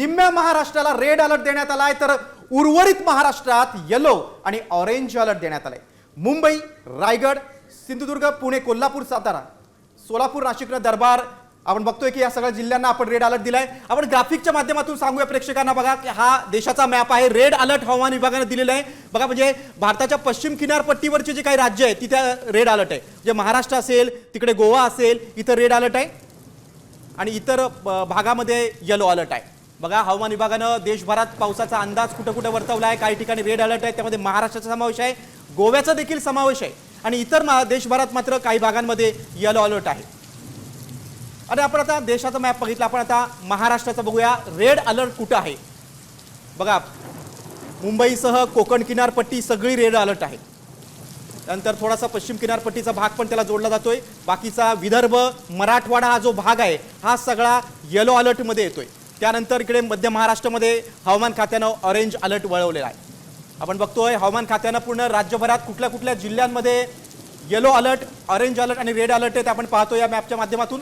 निम्म्या महाराष्ट्राला red alert देण्यात आलाय, तर उर्वरित महाराष्ट्रात येलो आणि ऑरेंज अलर्ट देण्यात आलाय। मुंबई, रायगड, सिंधुदुर्ग, पुणे, कोल्हापूर, सातारा, सोलापूर, नाशिक, दरबार आपण बघतोय की या सगळ्या जिल्ह्यांना आपण रेड अलर्ट दिलाय। आपण ग्राफिकच्या माध्यमातून सांगूया प्रेक्षकांना, बघा की हा देशाचा मॅप आहे। रेड अलर्ट हवामान विभागाने दिलेला आहे। बघा म्हणजे भारताच्या पश्चिम किनारपट्टीवरचे जे काही राज्य आहे तिथे रेड अलर्ट आहे। जे महाराष्ट्र असेल, तिकडे गोवा असेल, इथं रेड अलर्ट आहे आणि इतर भागामध्ये येलो अलर्ट आहे। बघा हवामान विभागाने देशभरात पावसाचा अंदाज कुठे कुठे वर्तवला आहे। काही ठिकाणी रेड अलर्ट आहे, त्यामध्ये महाराष्ट्राचा समावेश आहे, गोव्याचा देखील समावेश आहे आणि इतर देशभरात मात्र काही भागांमध्ये येलो अलर्ट आहे। आणि आपण आता देशाचा मॅप बघितला, आपण आता महाराष्ट्राचा बघूया रेड अलर्ट कुठे आहे। बघा मुंबईसह कोकण किनारपट्टी सगळी रेड अलर्ट आहे। नंतर थोडासा पश्चिम किनारपट्टीचा भाग पण त्याला जोडला जातोय। बाकीचा विदर्भ, मराठवाडा हा जो भाग आहे हा सगळा येलो अलर्ट मध्ये येतोय। त्यानंतर इकडे मध्य महाराष्ट्रामध्ये हवामान खात्यानं ऑरेंज अलर्ट वळवलेला आहे। आपण बघतोय हवामान खात्यानं पूर्ण राज्यभरात कुठल्या कुठल्या जिल्ह्यांमध्ये येलो अलर्ट, ऑरेंज अलर्ट आणि रेड अलर्ट आहे ते आपण पाहतो या मॅपच्या माध्यमातून।